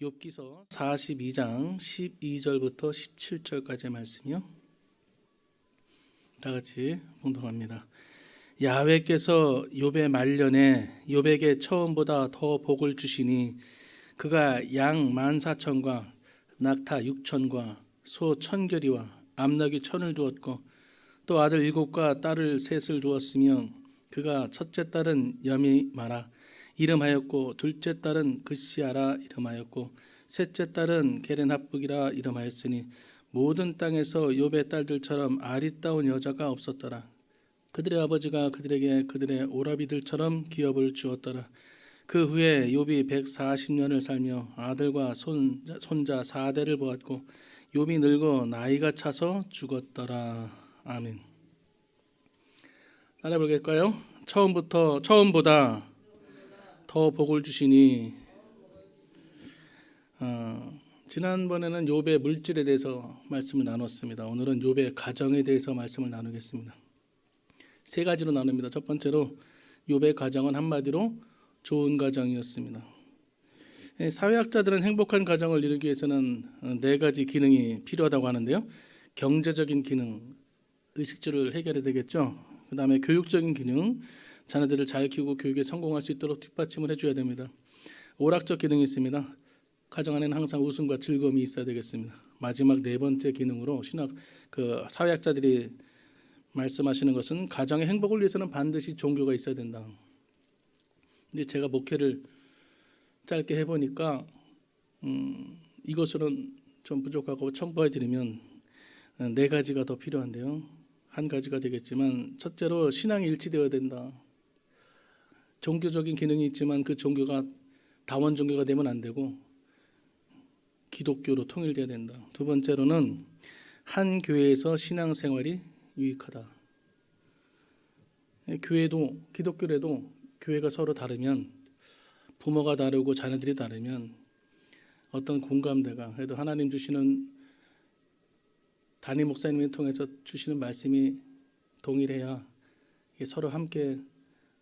욥기서 42장 12절부터 17절까지의 말씀이요. 다 같이 봉독합니다. 야훼께서 욥의 말년에 욥에게 처음보다 더 복을 주시니 그가 양 14,000과 낙타 6,000과 소 1,000결이와 암나귀 1,000을 두었고 또 아들 7과 딸을 3을 두었으며 그가 첫째 딸은 여미마라 이름하였고 둘째 딸은 그시아라 이름하였고 셋째 딸은 게렌합북이라 이름하였으니 모든 땅에서 욥의 딸들처럼 아리따운 여자가 없었더라. 그들의 아버지가 그들에게 그들의 오라비들처럼 기업을 주었더라. 그 후에 욥이 140년을 살며 아들과 손자 4대를 보았고 욥이 늙어 나이가 차서 죽었더라. 아멘. 따라 볼까요? 처음보다 더 복을 주시니. 지난번에는 욥의 물질에 대해서 말씀을 나눴습니다. 오늘은 욥의 가정에 대해서 말씀을 나누겠습니다. 세 가지로 나눕니다. 첫 번째로 욥의 가정은 한마디로 좋은 가정이었습니다. 사회학자들은 행복한 가정을 이루기 위해서는 4가지 기능이 필요하다고 하는데요. 경제적인 기능, 의식주를 해결해야 되겠죠. 그 다음에 교육적인 기능, 자녀들을 잘 키우고 교육에 성공할 수 있도록 뒷받침을 해줘야 됩니다. 오락적 기능이 있습니다. 가정 안에는 항상 웃음과 즐거움이 있어야 되겠습니다. 마지막 4번째 기능으로 사회학자들이 말씀하시는 것은 가정의 행복을 위해서는 반드시 종교가 있어야 된다. 근데 제가 목회를 짧게 해보니까 이것으로는 좀 부족하고 첨부해드리면 4가지가 더 필요한데요. 한 가지가 되겠지만 첫째로 신앙이 일치되어야 된다. 종교적인 기능이 있지만 그 종교가 다원 종교가 되면 안 되고 기독교로 통일돼야 된다. 두 번째로는 한 교회에서 신앙생활이 유익하다. 교회도 기독교라도 교회가 서로 다르면 부모가 다르고 자녀들이 다르면 어떤 공감대가 그래도 하나님 주시는 담임 목사님을 통해서 주시는 말씀이 동일해야 서로 함께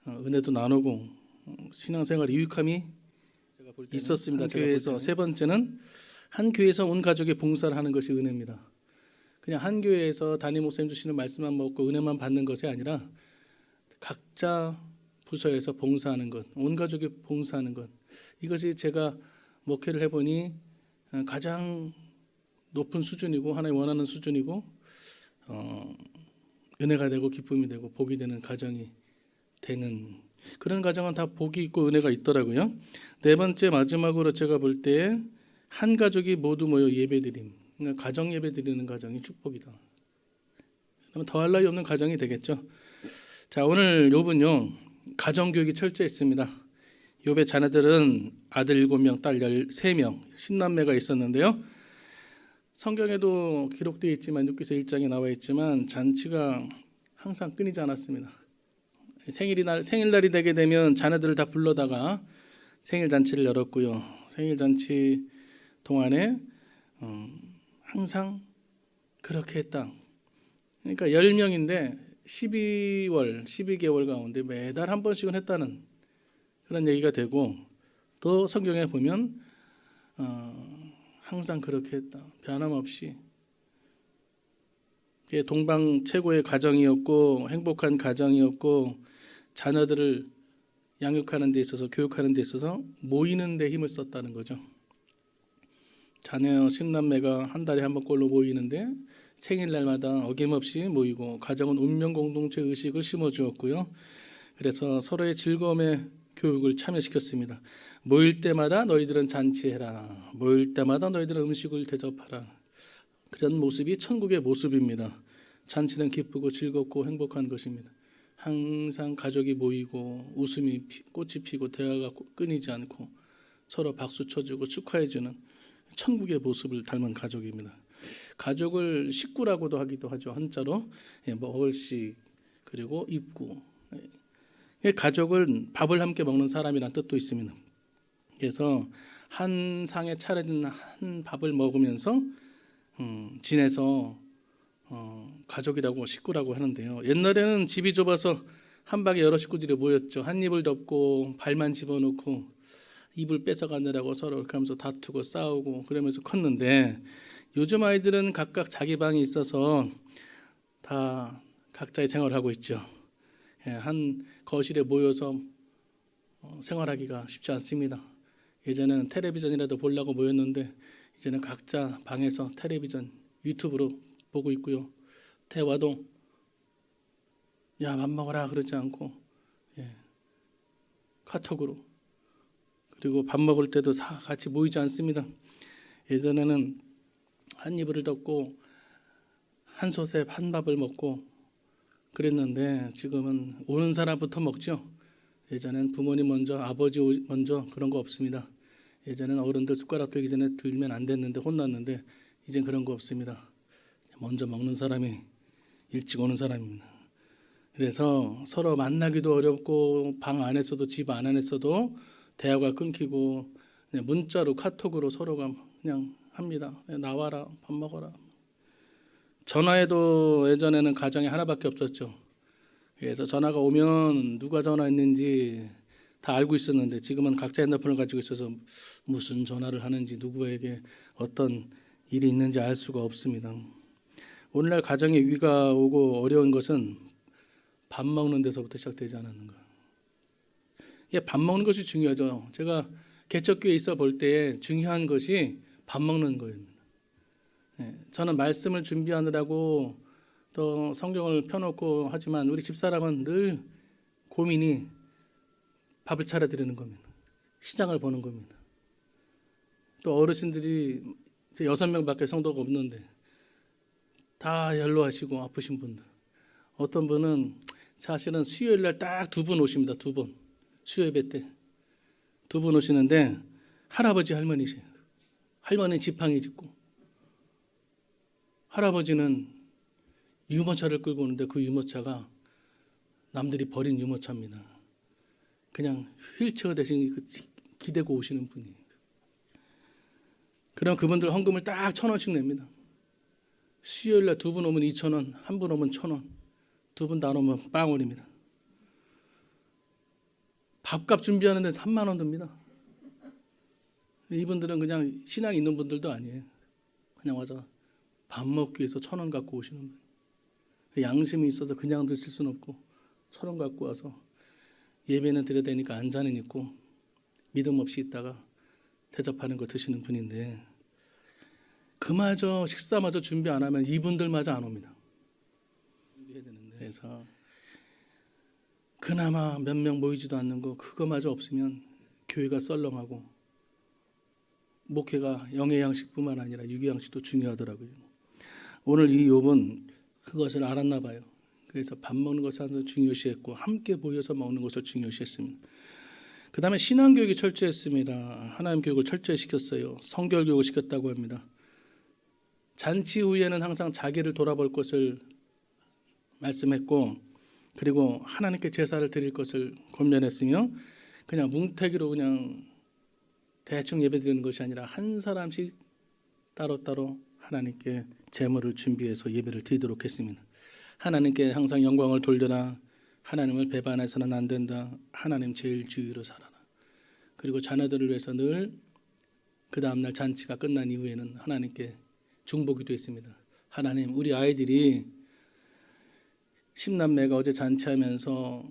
은혜도 나누고 신앙생활 유익함이 있었습니다. 교회에서 세 번째는 한 교회에서 온 가족이 봉사를 하는 것이 은혜입니다. 그냥 한 교회에서 담임 목사님 주시는 말씀만 먹고 은혜만 받는 것이 아니라 각자 부서에서 봉사하는 것, 온 가족이 봉사하는 것, 이것이 제가 목회를 해보니 가장 높은 수준이고 하나님 원하는 수준이고 은혜가 되고 기쁨이 되고 복이 되는 가정이 되는 그런 가정은 다 복이 있고 은혜가 있더라고요. 4번째 마지막으로 제가 볼 때 한 가족이 모두 모여 예배드림, 그러니까 가정 예배드리는 가정이 축복이다. 그러면 더할 나위 없는 가정이 되겠죠. 자, 오늘 욥은요 가정 교육이 철저했습니다. 욥의 자녀들은 아들 7명, 딸 13명, 10남매가 있었는데요. 성경에도 기록되어 있지만 욥기서 1장에 나와 있지만 잔치가 항상 끊이지 않았습니다. 생일날이 되게 되면 자녀들을 다 불러다가 생일잔치를 열었고요. 생일잔치 동안에 항상 그렇게 했다. 그러니까 10명인데 12개월 가운데 매달 한 번씩은 했다는 그런 얘기가 되고 또 성경에 보면 항상 그렇게 했다. 변함없이. 동방 최고의 가정이었고 행복한 가정이었고 자녀들을 양육하는 데 있어서 교육하는 데 있어서 모이는 데 힘을 썼다는 거죠. 자녀 10남매가 한 달에 한 번꼴로 모이는데 생일날마다 어김없이 모이고 가정은 운명 공동체 의식을 심어주었고요. 그래서 서로의 즐거움의 교육을 참여시켰습니다. 모일 때마다 너희들은 잔치해라. 모일 때마다 너희들은 음식을 대접하라. 그런 모습이 천국의 모습입니다. 잔치는 기쁘고 즐겁고 행복한 것입니다. 항상 가족이 모이고 웃음이 꽃이 피고 대화가 끊이지 않고 서로 박수 쳐주고 축하해주는 천국의 모습을 닮은 가족입니다. 가족을 식구라고도 하기도 하죠. 한자로 먹을식 그리고 입구. 가족은 밥을 함께 먹는 사람이라는 뜻도 있습니다. 그래서 한 상에 차려진 한 밥을 먹으면서 지내서 가족이라고 식구라고 하는데요. 옛날에는 집이 좁아서 한 방에 여러 식구들이 모였죠. 한 입을 덮고 발만 집어넣고 이불 뺏어가느라고 서로 이렇게 하면서 다투고 싸우고 그러면서 컸는데, 요즘 아이들은 각각 자기 방이 있어서 다 각자의 생활을 하고 있죠. 한 거실에 모여서 생활하기가 쉽지 않습니다. 예전에는 텔레비전이라도 보려고 모였는데 이제는 각자 방에서 텔레비전, 유튜브로 보고 있고요. 대화도 야 밥 먹어라 그러지 않고 카톡으로, 그리고 밥 먹을 때도 같이 모이지 않습니다. 예전에는 한 이불을 덮고 한 솥에 한 밥을 먹고 그랬는데 지금은 오는 사람부터 먹죠. 예전엔 부모님 먼저, 아버지 먼저 그런 거 없습니다. 예전에는 어른들 숟가락 들기 전에 들면 안 됐는데 혼났는데 이젠 그런 거 없습니다. 먼저 먹는 사람이 일찍 오는 사람입니다. 그래서 서로 만나기도 어렵고 방 안에서도 집 안에서도 대화가 끊기고 그냥 문자로 카톡으로 서로가 그냥 합니다. 나와라 밥 먹어라. 전화해도 예전에는 가정에 하나밖에 없었죠. 그래서 전화가 오면 누가 전화했는지 다 알고 있었는데 지금은 각자 핸드폰을 가지고 있어서 무슨 전화를 하는지 누구에게 어떤 일이 있는지 알 수가 없습니다. 오늘날 가정에 위가 오고 어려운 것은 밥 먹는 데서부터 시작되지 않았는가. 밥 먹는 것이 중요하죠. 제가 개척교회에 있어 볼 때 중요한 것이 밥 먹는 거입니다. 저는 말씀을 준비하느라고 또 성경을 펴놓고 하지만 우리 집사람은 늘 고민이 밥을 차려드리는 겁니다. 시장을 보는 겁니다. 또 어르신들이 6명밖에 성도가 없는데 다 연로하시고 아프신 분들, 어떤 분은 사실은 수요일 날 딱 2분 오십니다. 2분 수요예배 때 2분 오시는데 할아버지 할머니세요. 할머니는 지팡이 짚고 할아버지는 유모차를 끌고 오는데 그 유모차가 남들이 버린 유모차입니다. 그냥 휠체어 대신 기대고 오시는 분이에요. 그럼 그분들 헌금을 딱 1,000원씩 냅니다. 수요일 날 2분 오면 2,000원, 1분 오면 1,000원, 2분 다 오면 빵원입니다. 밥값 준비하는데 3만 원 듭니다. 이분들은 그냥 신앙 있는 분들도 아니에요. 그냥 와서 밥 먹기 위해서 1,000원 갖고 오시는 거예요. 양심이 있어서 그냥 드실 수는 없고 1,000원 갖고 와서 예배는 드려야 되니까 앉아는 있고 믿음 없이 있다가 대접하는 거 드시는 분인데, 그마저 식사마저 준비 안 하면 이분들마저 안 옵니다. 그래서 그나마 몇 명 모이지도 않는 거 그거마저 없으면 교회가 썰렁하고 목회가 영의 양식뿐만 아니라 육의 양식도 중요하더라고요. 오늘 이 욥은 그것을 알았나 봐요. 그래서 밥 먹는 것을 항상 중요시했고 함께 모여서 먹는 것을 중요시했습니다. 그 다음에 신앙교육이 철저했습니다. 하나님 교육을 철저히 시켰어요. 성결 교육을 시켰다고 합니다. 잔치 후에는 항상 자기를 돌아볼 것을 말씀했고, 그리고 하나님께 제사를 드릴 것을 권면했으며, 그냥 뭉태기로 그냥 대충 예배 드리는 것이 아니라 한 사람씩 따로따로 하나님께 제물을 준비해서 예배를 드리도록 했습니다. 하나님께 항상 영광을 돌려라. 하나님을 배반해서는 안 된다. 하나님 제일 주의로 살아라. 그리고 자녀들을 위해서 늘 그 다음날 잔치가 끝난 이후에는 하나님께 중보기도 했습니다. 하나님, 우리 아이들이 10남매가 어제 잔치하면서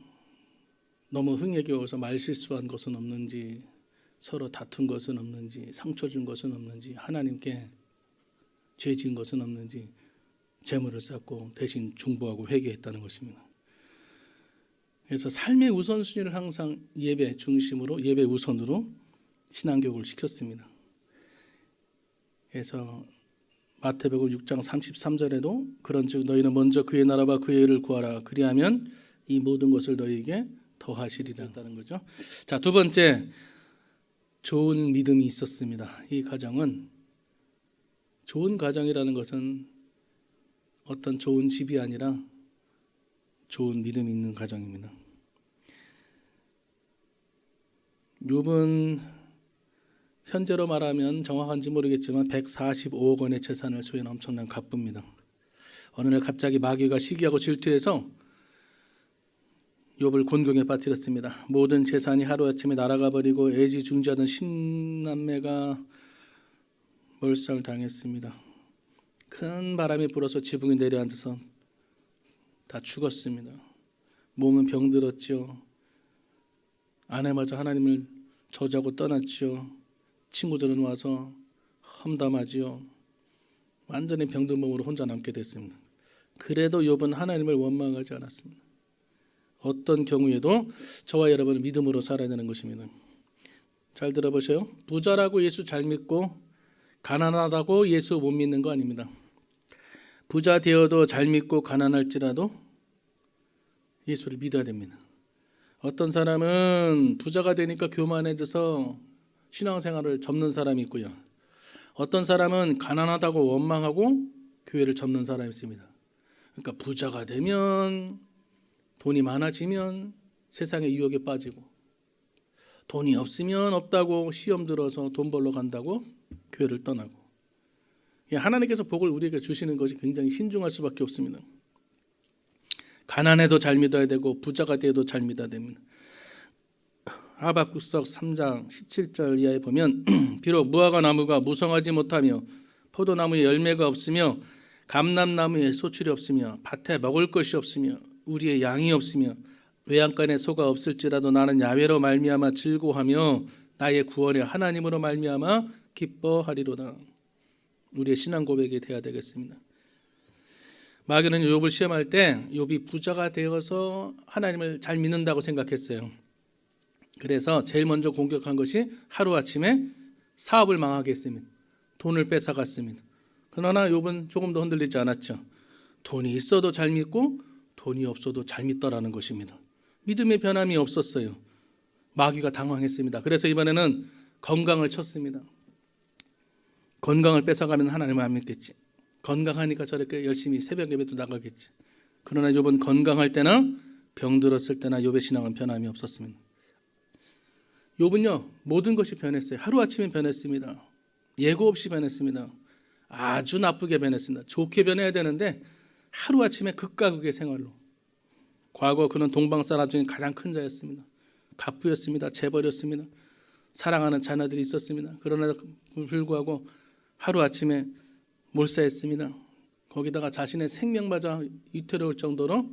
너무 흥에 겨워서 말실수한 것은 없는지, 서로 다툰 것은 없는지, 상처 준 것은 없는지, 하나님께 죄 지은 것은 없는지 제물을 쌓고 대신 중보하고 회개했다는 것입니다. 그래서 삶의 우선순위를 항상 예배 중심으로, 예배 우선으로 신앙교육을 시켰습니다. 그래서 마태복음 6장 33절에도 그런즉 너희는 먼저 그의 나라와 그의 의를 구하라. 그리하면 이 모든 것을 너희에게 더하시리라는 거죠. 자, 두 번째, 좋은 믿음이 있었습니다. 이 가정은, 좋은 가정이라는 것은 어떤 좋은 집이 아니라 좋은 믿음이 있는 가정입니다. 욥은 현재로 말하면 정확한지 모르겠지만 145억 원의 재산을 소유한 엄청난 갑부입니다. 어느 날 갑자기 마귀가 시기하고 질투해서 욥을 곤경에 빠뜨렸습니다. 모든 재산이 하루아침에 날아가 버리고 애지중지하던 10남매가 몰살을 당했습니다. 큰 바람이 불어서 지붕이 내려앉아서 다 죽었습니다. 몸은 병들었죠. 아내마저 하나님을 저주하고 떠났죠. 친구들은 와서 험담하지요. 완전히 병든 몸으로 혼자 남게 됐습니다. 그래도 욥은 하나님을 원망하지 않았습니다. 어떤 경우에도 저와 여러분은 믿음으로 살아야 되는 것입니다. 잘 들어보세요. 부자라고 예수 잘 믿고 가난하다고 예수 못 믿는 거 아닙니다. 부자 되어도 잘 믿고 가난할지라도 예수를 믿어야 됩니다. 어떤 사람은 부자가 되니까 교만해져서 신앙생활을 접는 사람이 있고요. 어떤 사람은 가난하다고 원망하고 교회를 접는 사람이 있습니다. 그러니까 부자가 되면, 돈이 많아지면 세상의 유혹에 빠지고, 돈이 없으면 없다고 시험 들어서 돈 벌러 간다고 교회를 떠나고. 하나님께서 복을 우리에게 주시는 것이 굉장히 신중할 수밖에 없습니다. 가난해도 잘 믿어야 되고 부자가 되어도 잘 믿어야 됩니다. 하박국서 3장 17절 이하에 보면 비록 무화과 나무가 무성하지 못하며 포도나무에 열매가 없으며 감람나무에 소출이 없으며 밭에 먹을 것이 없으며 우리의 양이 없으며 외양간에 소가 없을지라도 나는 야훼로 말미암아 즐거워하며 나의 구원의 하나님으로 말미암아 기뻐하리로다. 우리의 신앙 고백이 되어야 되겠습니다. 마귀는 욥을 시험할 때 욥이 부자가 되어서 하나님을 잘 믿는다고 생각했어요. 그래서 제일 먼저 공격한 것이 하루아침에 사업을 망하게 했습니다. 돈을 뺏어갔습니다. 그러나 욥은 조금 더 흔들리지 않았죠. 돈이 있어도 잘 믿고 돈이 없어도 잘 믿더라는 것입니다. 믿음의 변함이 없었어요. 마귀가 당황했습니다. 그래서 이번에는 건강을 쳤습니다. 건강을 뺏어가면 하나님을 안 믿겠지. 건강하니까 저렇게 열심히 새벽 예배도 나가겠지. 그러나 욥은 건강할 때나 병들었을 때나 욥의 신앙은 변함이 없었습니다. 욥은요 모든 것이 변했어요. 하루아침에 변했습니다. 예고 없이 변했습니다. 아주 나쁘게 변했습니다. 좋게 변해야 되는데 하루아침에 극과 극의 생활로. 과거 그는 동방 사람 중에 가장 큰 자였습니다. 갑부였습니다. 재벌이었습니다. 사랑하는 자녀들이 있었습니다. 그러나 불구하고 하루아침에 몰사했습니다. 거기다가 자신의 생명마저 위태로울 정도로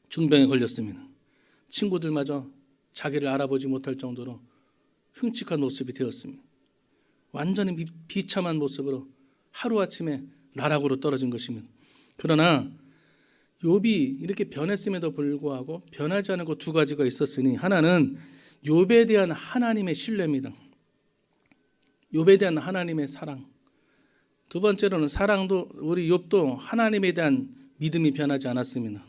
중병에 걸렸습니다. 친구들마저 자기를 알아보지 못할 정도로 흉측한 모습이 되었습니다. 완전히 비참한 모습으로 하루아침에 나락으로 떨어진 것입니다. 그러나 욥이 이렇게 변했음에도 불구하고 변하지 않은 것 두 가지가 있었으니, 하나는 욥에 대한 하나님의 신뢰입니다. 욥에 대한 하나님의 사랑. 두 번째로는 사랑도, 우리 욥도 하나님에 대한 믿음이 변하지 않았습니다.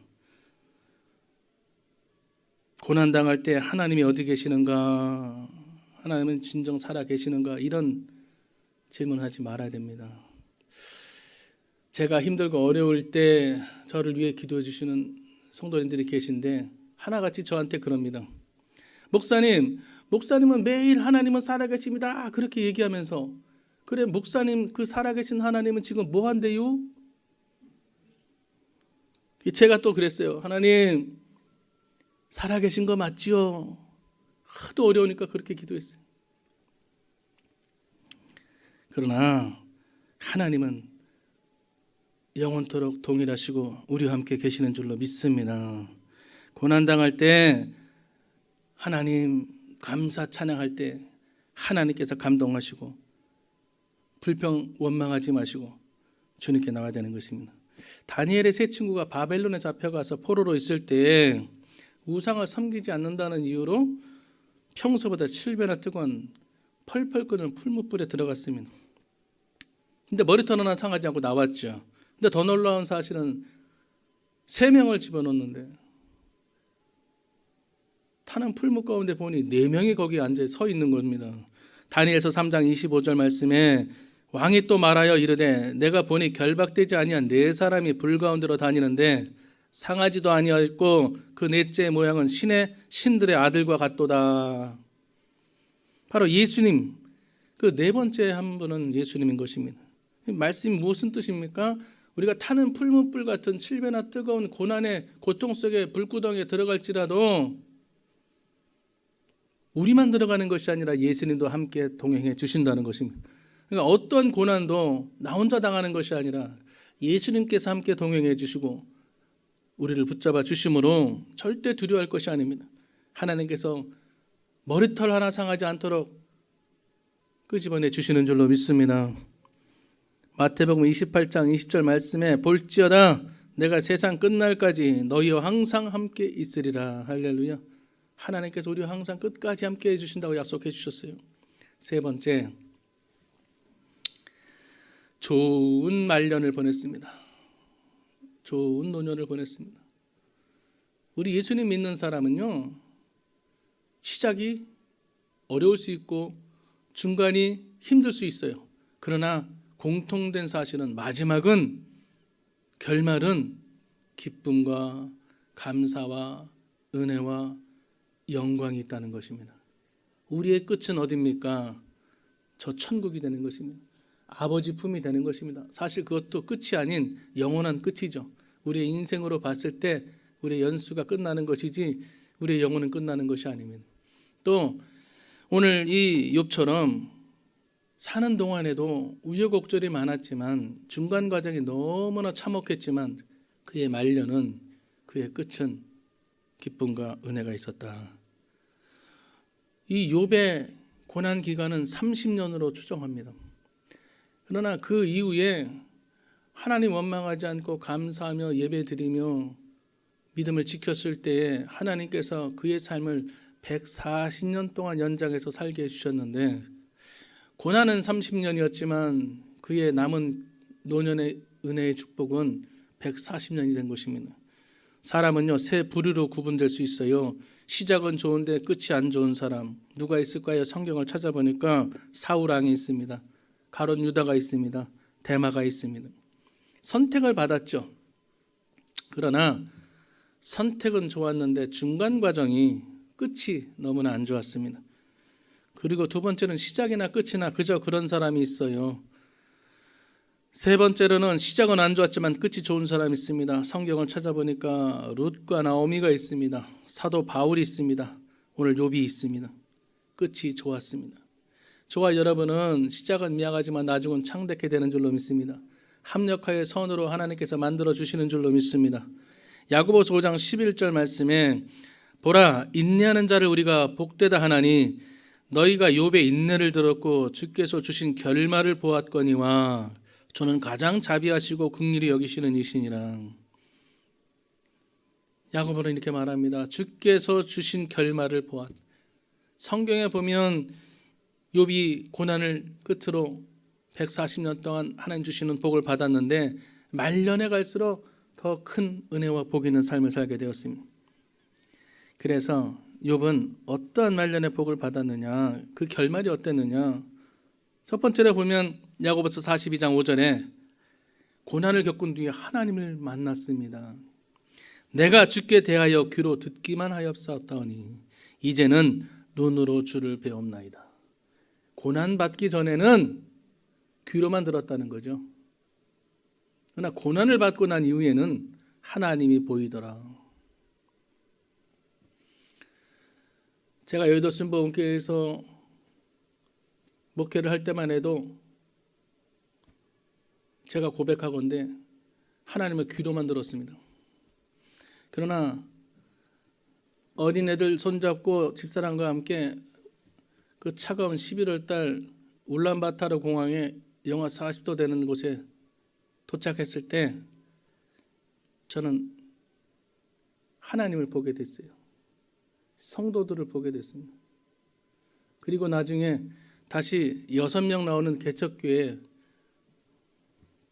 고난당할 때 하나님이 어디 계시는가, 하나님은 진정 살아 계시는가, 이런 질문하지 말아야 됩니다. 제가 힘들고 어려울 때 저를 위해 기도해 주시는 성도님들이 계신데 하나같이 저한테 그럽니다. 목사님은 매일 하나님은 살아계십니다. 그렇게 얘기하면서, 그래 목사님 그 살아계신 하나님은 지금 뭐 한대요? 제가 또 그랬어요. 하나님 살아계신 거 맞지요? 하도 어려우니까 그렇게 기도했어요. 그러나 하나님은 영원토록 동일하시고 우리와 함께 계시는 줄로 믿습니다. 고난당할 때 하나님 감사 찬양할 때 하나님께서 감동하시고 불평 원망하지 마시고 주님께 나와야 되는 것입니다. 다니엘의 세 친구가 바벨론에 잡혀가서 포로로 있을 때 우상을 섬기지 않는다는 이유로 평소보다 7배나 뜨거운 펄펄 끓는 풀무불에 들어갔습니다. 근데 머리털 하나 상하지 않고 나왔죠. 근데 더 놀라운 사실은 3명을 집어넣는데 타는 풀무 가운데 보니 4명이 거기 앉아 서 있는 겁니다. 다니엘서 3장 25절 말씀에 왕이 또 말하여 이르되 내가 보니 결박되지 아니한 4사람이 불 가운데로 다니는데 상하지도 아니하였고 그 넷째의 모양은 신들의 아들과 같도다. 바로 예수님, 그 4번째 한 분은 예수님인 것입니다. 말씀이 무슨 뜻입니까? 우리가 타는 풀무불 같은 7배나 뜨거운 고난의 고통 속에 불구덩이에 들어갈지라도 우리만 들어가는 것이 아니라 예수님도 함께 동행해 주신다는 것입니다. 그러니까 어떤 고난도 나 혼자 당하는 것이 아니라 예수님께서 함께 동행해 주시고 우리를 붙잡아 주심으로 절대 두려워할 것이 아닙니다. 하나님께서 머리털 하나 상하지 않도록 끄집어내 주시는 줄로 믿습니다. 마태복음 28장 20절 말씀에 볼지어다 내가 세상 끝날까지 너희와 항상 함께 있으리라. 할렐루야. 하나님께서 우리와 항상 끝까지 함께 해주신다고 약속해 주셨어요. 세 번째, 좋은 말년을 보냈습니다. 좋은 노년을 보냈습니다. 우리 예수님 믿는 사람은요, 시작이 어려울 수 있고 중간이 힘들 수 있어요. 그러나 공통된 사실은 마지막은, 결말은 기쁨과 감사와 은혜와 영광이 있다는 것입니다. 우리의 끝은 어디입니까? 저 천국이 되는 것입니다. 아버지 품이 되는 것입니다. 사실 그것도 끝이 아닌 영원한 끝이죠. 우리의 인생으로 봤을 때 우리의 연수가 끝나는 것이지 우리의 영혼은 끝나는 것이 아닙니다. 또 오늘 이 욥처럼 사는 동안에도 우여곡절이 많았지만 중간 과정이 너무나 참혹했지만 그의 말년은, 그의 끝은 기쁨과 은혜가 있었다. 이 욥의 고난 기간은 30년으로 추정합니다. 그러나 그 이후에 하나님 원망하지 않고 감사하며 예배드리며 믿음을 지켰을 때에 하나님께서 그의 삶을 140년 동안 연장해서 살게 해주셨는데, 고난은 30년이었지만 그의 남은 노년의 은혜의 축복은 140년이 된 것입니다. 사람은요, 세 부류로 구분될 수 있어요. 시작은 좋은데 끝이 안 좋은 사람. 누가 있을까요? 성경을 찾아보니까 사울 왕이 있습니다. 가룟 유다가 있습니다. 데마가 있습니다. 선택을 받았죠. 그러나 선택은 좋았는데 중간 과정이, 끝이 너무나 안 좋았습니다. 그리고 두 번째는 시작이나 끝이나 그저 그런 사람이 있어요. 세 번째로는 시작은 안 좋았지만 끝이 좋은 사람이 있습니다. 성경을 찾아보니까 룻과 나오미가 있습니다. 사도 바울이 있습니다. 오늘 욥이 있습니다. 끝이 좋았습니다. 저와 여러분은 시작은 미약하지만 나중은 창대케 되는 줄로 믿습니다. 합력하여 선으로 하나님께서 만들어 주시는 줄로 믿습니다. 야고보서 5장 11절 말씀에 보라, 인내하는 자를 우리가 복되다 하나니 너희가 욥의 인내를 들었고 주께서 주신 결말을 보았거니와 주는 가장 자비하시고 긍휼히 여기시는 이시니라. 야고보는 이렇게 말합니다. 주께서 주신 결말을 보았. 성경에 보면 욥이 고난을 끝으로 140년 동안 하나님 주시는 복을 받았는데 말년에 갈수록 더 큰 은혜와 복 있는 삶을 살게 되었습니다. 그래서 욥은 어떠한 말년의 복을 받았느냐, 그 결말이 어땠느냐. 첫 번째로 보면 야고보서 42장 5절에 고난을 겪은 뒤에 하나님을 만났습니다. 내가 주께 대하여 귀로 듣기만 하였사옵다오니 이제는 눈으로 주를 배옵나이다. 고난 받기 전에는 귀로만 들었다는 거죠. 그러나 고난을 받고 난 이후에는 하나님이 보이더라. 제가 여의도 순복음교회에서 목회를 할 때만 해도 제가 고백하건대 하나님을 귀로만 들었습니다. 그러나 어린애들 손잡고 집사람과 함께 그 차가운 11월 달 울란바타르 공항에 영하 40도 되는 곳에 도착했을 때 저는 하나님을 보게 됐어요. 성도들을 보게 됐습니다. 그리고 나중에 다시 6명 나오는 개척교회에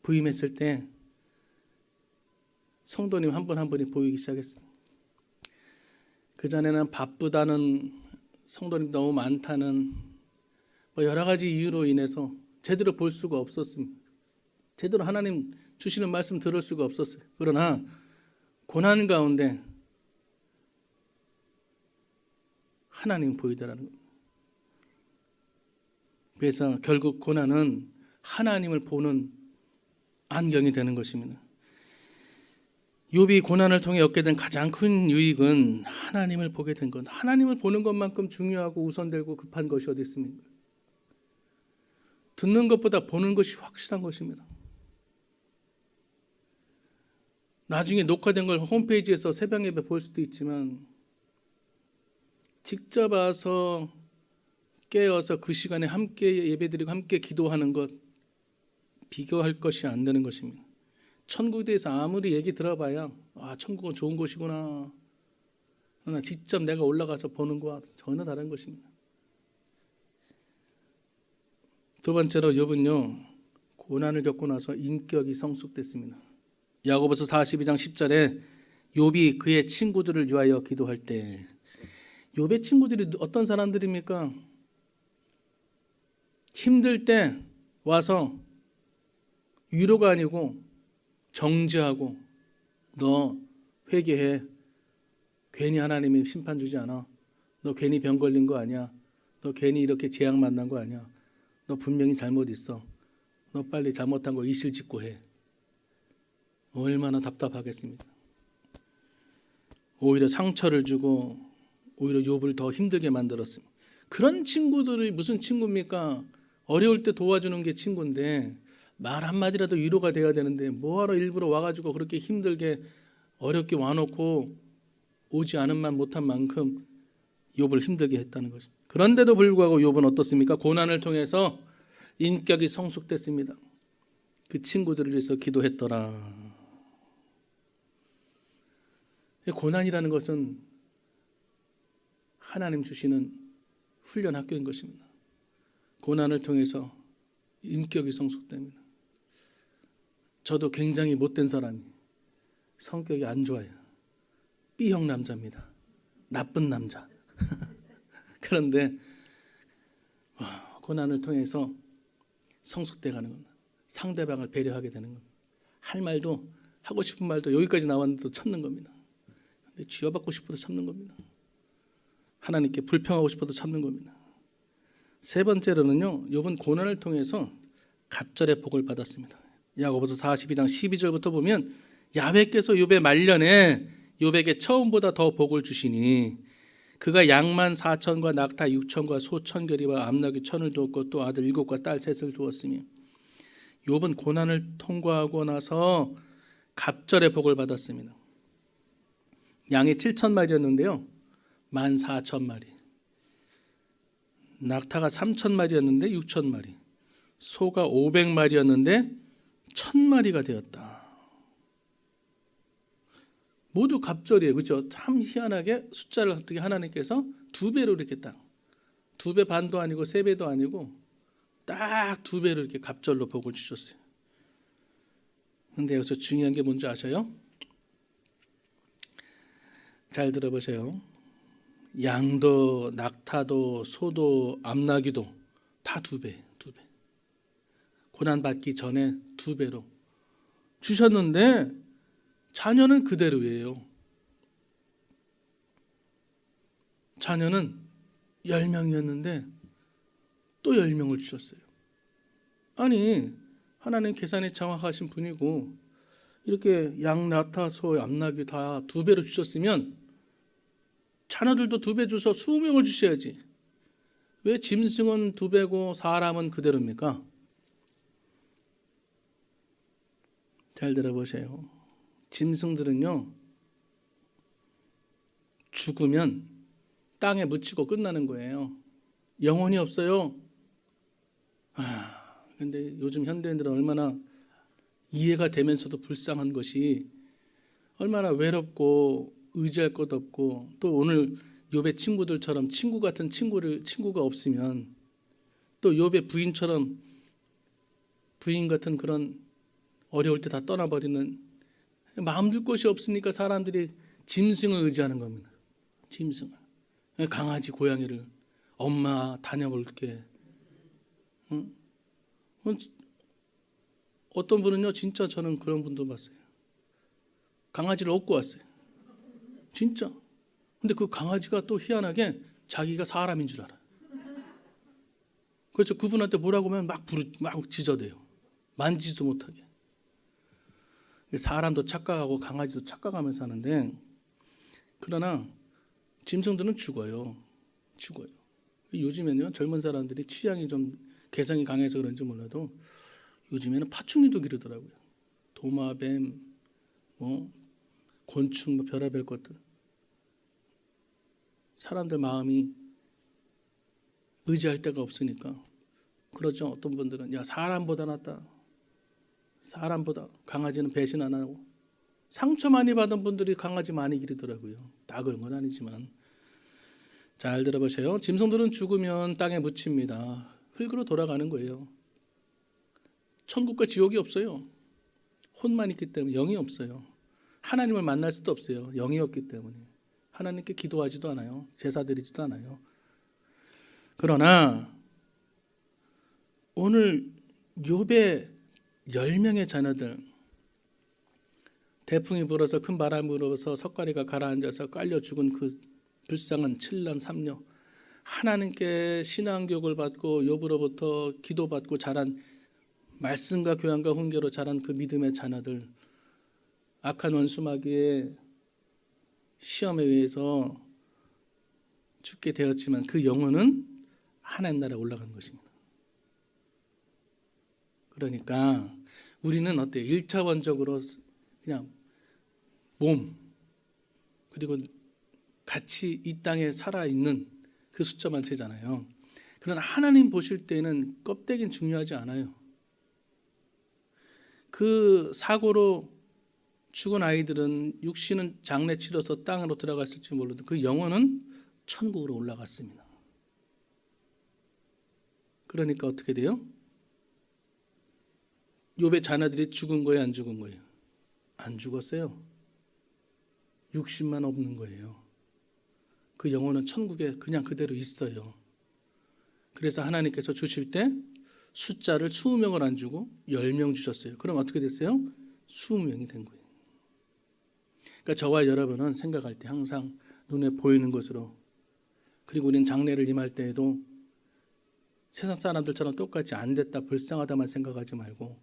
부임했을 때 성도님 한 분 한 분이 보이기 시작했습니다. 그전에는 바쁘다는, 성도님 너무 많다는 여러 가지 이유로 인해서 제대로 볼 수가 없었습니다. 제대로 하나님 주시는 말씀 들을 수가 없었어요. 그러나 고난 가운데 하나님 보이더라는 겁니다. 그래서 결국 고난은 하나님을 보는 안경이 되는 것입니다. 욥이 고난을 통해 얻게 된 가장 큰 유익은 하나님을 보게 된 것. 하나님을 보는 것만큼 중요하고 우선되고 급한 것이 어디 있습니까? 듣는 것보다 보는 것이 확실한 것입니다. 나중에 녹화된 걸 홈페이지에서 새벽 예배 볼 수도 있지만 직접 와서 깨어서 그 시간에 함께 예배드리고 함께 기도하는 것 비교할 것이 안 되는 것입니다. 천국에 대해서 아무리 얘기 들어봐야 천국은 좋은 곳이구나. 그러나 직접 내가 올라가서 보는 것과 전혀 다른 것입니다. 두 번째로 욥은요, 고난을 겪고 나서 인격이 성숙됐습니다. 야고보서 42장 10절에 욥이 그의 친구들을 위하여 기도할 때, 욥의 친구들이 어떤 사람들입니까? 힘들 때 와서 위로가 아니고 정죄하고 너 회개해. 괜히 하나님이 심판 주지 않아. 너 괜히 병 걸린 거 아니야. 너 괜히 이렇게 재앙 만난 거 아니야. 너 분명히 잘못 있어. 너 빨리 잘못한 거 이실 짓고 해. 얼마나 답답하겠습니까? 오히려 상처를 주고 오히려 욥을 더 힘들게 만들었습니다. 그런 친구들이 무슨 친구입니까? 어려울 때 도와주는 게 친구인데 말 한마디라도 위로가 돼야 되는데 뭐하러 일부러 와가지고 그렇게 힘들게 어렵게 와놓고 오지 않은 만 못한 만큼 욥을 힘들게 했다는 것입니다. 그런데도 불구하고 욥은 어떻습니까? 고난을 통해서 인격이 성숙됐습니다. 그 친구들을 위해서 기도했더라. 고난이라는 것은 하나님 주시는 훈련 학교인 것입니다. 고난을 통해서 인격이 성숙됩니다. 저도 굉장히 못된 사람이 성격이 안 좋아요. B형 남자입니다. 나쁜 남자. 그런데 고난을 통해서 성숙돼 가는 겁니다. 상대방을 배려하게 되는 겁니다. 할 말도 하고 싶은 말도 여기까지 나왔는데도 참는 겁니다. 근데 쥐어받고 싶어도 참는 겁니다. 하나님께 불평하고 싶어도 참는 겁니다. 세 번째로는요, 욥은 고난을 통해서 갑절의 복을 받았습니다. 야고보서 42장 12절부터 보면 야훼께서 욥의 말년에 욥에게 처음보다 더 복을 주시니 그가 양만 4천과 낙타 6천과 소 1,000결이와 암나귀 1,000을 두었고 또 아들 7과 딸 3을 두었으며 욥은 고난을 통과하고 나서 갑절의 복을 받았습니다. 양이 7,000마리였는데요 14,000마리, 낙타가 3,000마리였는데 6,000마리, 소가 500마리였는데 1,000마리가 되었다. 모두 갑절이에요. 그렇죠? 참 희한하게 숫자를 어떻게 하나님께서 2배로 이렇게 딱 2배 반도 아니고 3배도 아니고 딱 2배로 이렇게 갑절로 복을 주셨어요. 그런데 여기서 중요한 게 뭔지 아셔요? 잘 들어보세요. 양도 낙타도 소도 암나귀도 다 2배. 고난받기 전에 2배로 주셨는데 자녀는 그대로예요. 자녀는 10명이었는데 또 10명을 주셨어요. 아니 하나님 계산이 정확하신 분이고 이렇게 양, 낙타, 소, 암나귀 다 2배로 주셨으면 자녀들도 2배 주셔서 20명을 주셔야지. 왜 짐승은 2배고 사람은 그대로입니까? 잘 들어보세요. 짐승들은요 죽으면 땅에 묻히고 끝나는 거예요. 영혼이 없어요. 근데 요즘 현대인들은 얼마나 이해가 되면서도 불쌍한 것이 얼마나 외롭고 의지할 것 없고 또 오늘 욥의 친구들처럼 친구 같은 친구가 없으면 또 욥의 부인처럼 부인 같은 그런 어려울 때 다 떠나버리는 마음 둘 곳이 없으니까 사람들이 짐승을 의지하는 겁니다. 짐승을. 강아지, 고양이를 엄마 다녀볼게. 어떤 분은요 진짜 저는 그런 분도 봤어요. 강아지를 얻고 왔어요. 진짜. 근데 그 강아지가 또 희한하게 자기가 사람인 줄 알아요. 그래서 그분한테 뭐라고 하면 막 짖어대요. 만지지도 못하게. 사람도 착각하고 강아지도 착각하면서 사는데, 그러나 짐승들은 죽어요. 요즘에는 젊은 사람들이 취향이 좀 개성이 강해서 그런지 몰라도 요즘에는 파충류도 기르더라고요. 도마뱀, 곤충, 별의별 것들. 사람들 마음이 의지할 데가 없으니까 그러죠. 어떤 분들은 야, 사람보다 낫다. 사람보다 강아지는 배신 안 하고. 상처 많이 받은 분들이 강아지 많이 기르더라고요. 다 그런 건 아니지만. 잘 들어보세요. 짐승들은 죽으면 땅에 묻힙니다. 흙으로 돌아가는 거예요. 천국과 지옥이 없어요. 혼만 있기 때문에 영이 없어요. 하나님을 만날 수도 없어요. 영이 없기 때문에. 하나님께 기도하지도 않아요. 제사 드리지도 않아요. 그러나 오늘 욥의 10명의 자녀들, 태풍이 불어서 큰 바람이 불어서 석가리가 가라앉아서 깔려 죽은 그 불쌍한 7남 3녀, 하나님께 신앙교육을 받고 욥으로부터 기도받고 자란, 말씀과 교양과 훈계로 자란 그 믿음의 자녀들, 악한 원수마귀의 시험에 의해서 죽게 되었지만 그 영혼은 하나님 나라에 올라간 것입니다. 그러니까 우리는 어때요? 1차원적으로 그냥 몸, 그리고 같이 이 땅에 살아있는 그 숫자만 세잖아요. 그러나 하나님 보실 때는 껍데기는 중요하지 않아요. 그 사고로 죽은 아이들은 육신은 장례 치러서 땅으로 들어갔을지 몰라도 그 영혼은 천국으로 올라갔습니다. 그러니까 어떻게 돼요? 욥의 자녀들이 죽은 거예요, 안 죽은 거예요? 안 죽었어요. 육신만 없는 거예요. 그 영혼은 천국에 그냥 그대로 있어요. 그래서 하나님께서 주실 때 숫자를 20명을 안 주고 10명 주셨어요. 그럼 어떻게 됐어요? 20명이 된 거예요. 그러니까 저와 여러분은 생각할 때 항상 눈에 보이는 것으로, 그리고 우리는 장례를 임할 때에도 세상 사람들처럼 똑같이 안 됐다, 불쌍하다만 생각하지 말고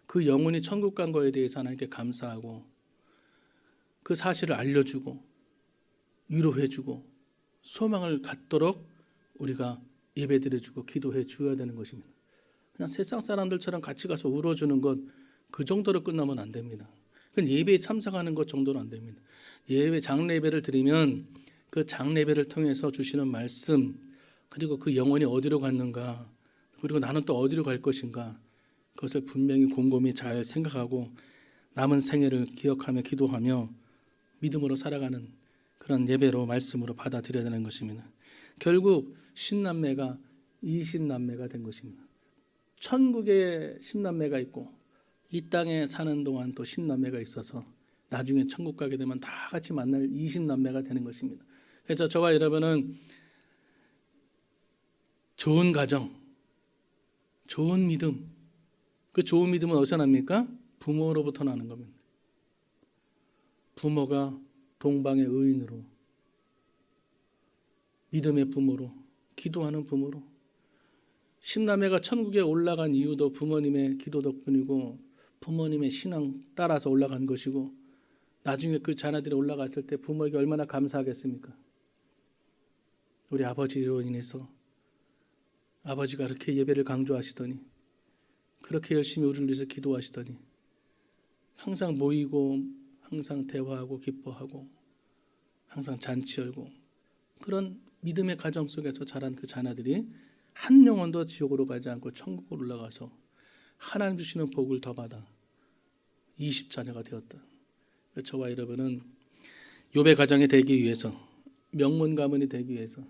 그 영혼이 천국 간 거에 대해서 하나님께 감사하고 그 사실을 알려주고 위로해주고 소망을 갖도록 우리가 예배드려주고 기도해 줘야 되는 것입니다. 그냥 세상 사람들처럼 같이 가서 울어주는 것, 그 정도로 끝나면 안 됩니다. 그건 예배에 참석하는 것 정도는 안 됩니다. 예배, 장례 예배를 드리면 그 장례 예배를 통해서 주시는 말씀, 그리고 그 영혼이 어디로 갔는가, 그리고 나는 또 어디로 갈 것인가, 그것을 분명히 곰곰이 잘 생각하고 남은 생애를 기억하며 기도하며 믿음으로 살아가는 그런 예배로, 말씀으로 받아들여야 되는 것입니다. 결국 10남매가 20남매가 된 것입니다. 천국에 10남매가 있고 이 땅에 사는 동안 또 10남매가 있어서 나중에 천국 가게 되면 다 같이 만날 20남매가 되는 것입니다. 그래서 저와 여러분은 좋은 가정, 좋은 믿음, 그 좋은 믿음은 어디서 납니까? 부모로부터 나는 겁니다. 부모가 동방의 의인으로, 믿음의 부모로, 기도하는 부모로, 10남매가 천국에 올라간 이유도 부모님의 기도 덕분이고 부모님의 신앙 따라서 올라간 것이고, 나중에 그 자녀들이 올라갔을 때 부모에게 얼마나 감사하겠습니까? 우리 아버지로 인해서 아버지가 그렇게 예배를 강조하시더니, 그렇게 열심히 우리를 위해서 기도하시더니, 항상 모이고 항상 대화하고 기뻐하고 항상 잔치 열고, 그런 믿음의 가정 속에서 자란 그 자녀들이 한 영혼도 지옥으로 가지 않고 천국으로 올라가서 하나님 주시는 복을 더 받아 20자녀가 되었다. 저와 여러분은 욥의 가정이 되기 위해서, 명문 가문이 되기 위해서,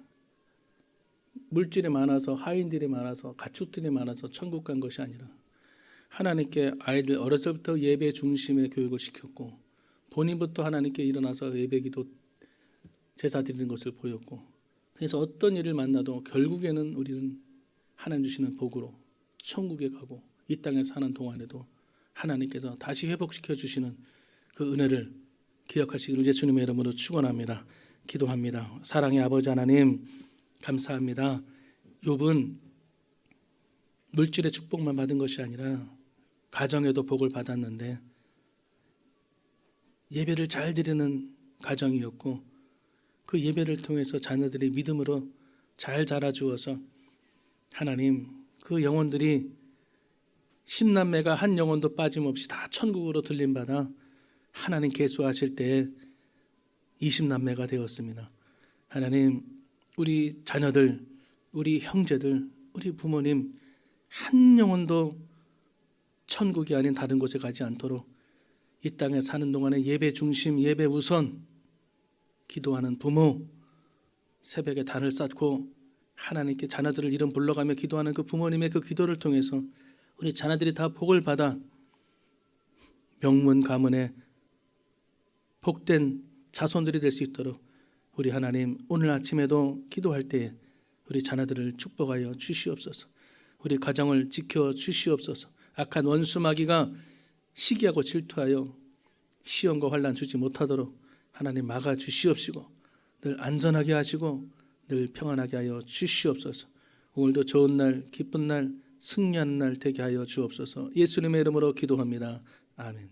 물질이 많아서, 하인들이 많아서, 가축들이 많아서 천국 간 것이 아니라 하나님께 아이들 어려서부터 예배 중심의 교육을 시켰고 본인부터 하나님께 일어나서 예배기도 제사 드리는 것을 보였고, 그래서 어떤 일을 만나도 결국에는 우리는 하나님 주시는 복으로 천국에 가고 이 땅에 사는 동안에도 하나님께서 다시 회복시켜 주시는 그 은혜를 기억하시기를 예수님의 이름으로 축원합니다. 기도합니다. 사랑의 아버지 하나님, 감사합니다. 욥은 물질의 축복만 받은 것이 아니라 가정에도 복을 받았는데 예배를 잘 드리는 가정이었고 그 예배를 통해서 자녀들이 믿음으로 잘 자라주어서 하나님 그 영혼들이 10남매가 한 영혼도 빠짐없이 다 천국으로 들림받아 하나님 계수하실 때에 20남매가 되었습니다. 하나님 우리 자녀들, 우리 형제들, 우리 부모님 한 영혼도 천국이 아닌 다른 곳에 가지 않도록 이 땅에 사는 동안에 예배 중심, 예배 우선 기도하는 부모, 새벽에 단을 쌓고 하나님께 자녀들을 이름 불러가며 기도하는 그 부모님의 그 기도를 통해서 우리 자녀들이 다 복을 받아 명문 가문의 복된 자손들이 될 수 있도록 우리 하나님 오늘 아침에도 기도할 때 우리 자녀들을 축복하여 주시옵소서. 우리 가정을 지켜 주시옵소서. 악한 원수 마귀가 시기하고 질투하여 시험과 환난 주지 못하도록 하나님 막아 주시옵시고 늘 안전하게 하시고 늘 평안하게 하여 주시옵소서. 오늘도 좋은 날, 기쁜 날, 승리하는 날 되게 하여 주옵소서. 예수님의 이름으로 기도합니다. 아멘.